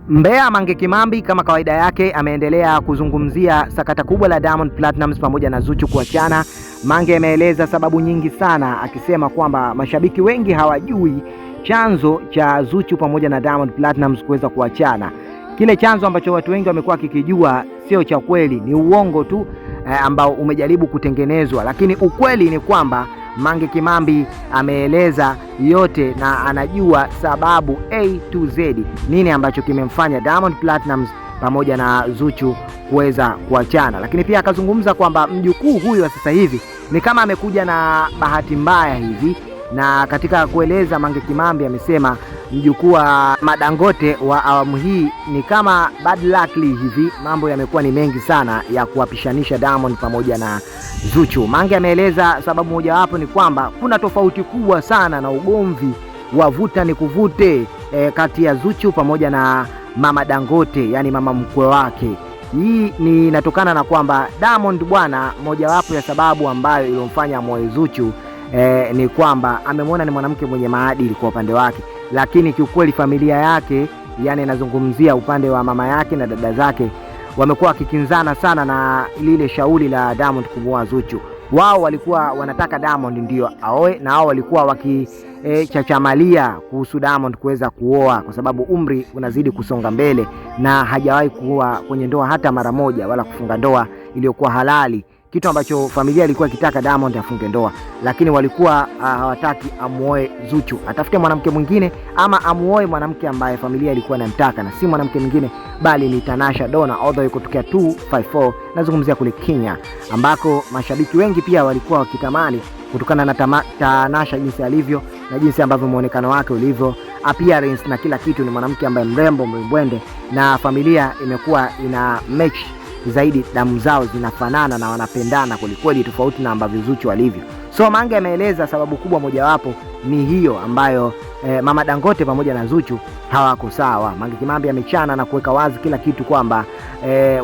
Mbea Mange Kimambi kama kawaida yake ameendelea kuzungumzia sakata kubwa la Diamond Platnumz pamoja na Zuchu kuachana. Mange ameeleza sababu nyingi sana, akisema kwamba mashabiki wengi hawajui chanzo cha Zuchu pamoja na Diamond Platnumz kuweza kuachana. Kile chanzo ambacho watu wengi wamekuwa kikijua sio cha kweli, ni uongo tu ambao umejaribu kutengenezwa, lakini ukweli ni kwamba Mange Kimambi ameeleza yote na anajua sababu A to Z, nini ambacho kimemfanya Diamond Platnumz pamoja na Zuchu kuweza kuachana. Lakini pia akazungumza kwamba mjukuu huyu wa sasa hivi ni kama amekuja na bahati mbaya hivi, na katika kueleza Mange Kimambi amesema mjukuu wa Madangote wa awamu hii ni kama bad luck hivi. Mambo yamekuwa ni mengi sana ya kuwapishanisha Diamond pamoja na Zuchu. Mange ameeleza sababu mojawapo ni kwamba kuna tofauti kubwa sana na ugomvi wa vuta ni kuvute kati ya Zuchu pamoja na mama Dangote, yani mama mkwe wake. Hii ni inatokana na kwamba Diamond bwana, mojawapo ya sababu ambayo ilomfanya amoe Zuchu ni kwamba amemwona ni mwanamke mwenye maadili kwa upande wake, lakini kiukweli familia yake, yani nazungumzia upande wa mama yake na dada zake, wamekuwa wakikinzana sana na lile shauri la Diamond kumuoa Zuchu. Wao walikuwa wanataka Diamond ndio aoe, na wao walikuwa wakichachamalia kuhusu Diamond kuweza kuoa kwa sababu umri unazidi kusonga mbele na hajawahi kuwa kwenye ndoa hata mara moja wala kufunga ndoa iliyokuwa halali, kitu ambacho familia ilikuwa ikitaka Diamond afunge ndoa, lakini walikuwa hawataki amuoe Zuchu, atafute mwanamke mwingine ama amuoe mwanamke ambaye familia ilikuwa inamtaka, na si mwanamke mwingine bali ni Tanasha Donna, although yuko tokea 254, nazungumzia kule Kenya, ambako mashabiki wengi pia walikuwa wakitamani kutokana na Tanasha jinsi alivyo na jinsi ambavyo muonekano wake ulivyo, appearance na kila kitu. Ni mwanamke ambaye mrembo mbwende, na familia imekuwa ina match zaidi, damu zao zinafanana na wanapendana kwelikweli, tofauti na ambavyo Zuchu alivyo. So Mange ameeleza sababu kubwa mojawapo ni hiyo ambayo mama Dangote pamoja na Zuchu hawako sawa. Mange Kimambi amechana na kuweka wazi kila kitu kwamba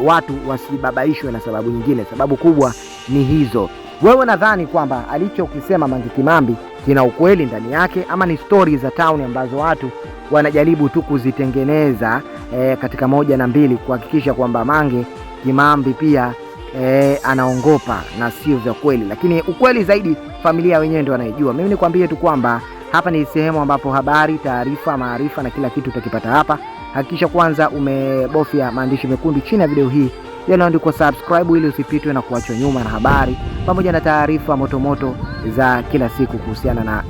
watu wasibabaishwe na sababu nyingine. Sababu kubwa ni hizo. Wewe nadhani kwamba alichokisema Mange Kimambi kina ukweli ndani yake, ama ni stories za town ambazo watu wanajaribu tu kuzitengeneza katika moja na mbili kuhakikisha kwamba Mange Kimambi pia anaongopa na sio vya kweli? Lakini ukweli zaidi familia wenyewe ndio wanaijua. Mimi nikwambie tu kwamba hapa ni sehemu ambapo habari, taarifa, maarifa na kila kitu utakipata hapa. Hakikisha kwanza umebofya maandishi mekundu chini ya video hii yanayoandikwa subscribe, ili usipitwe na kuachwa nyuma na habari pamoja na taarifa motomoto za kila siku kuhusiana na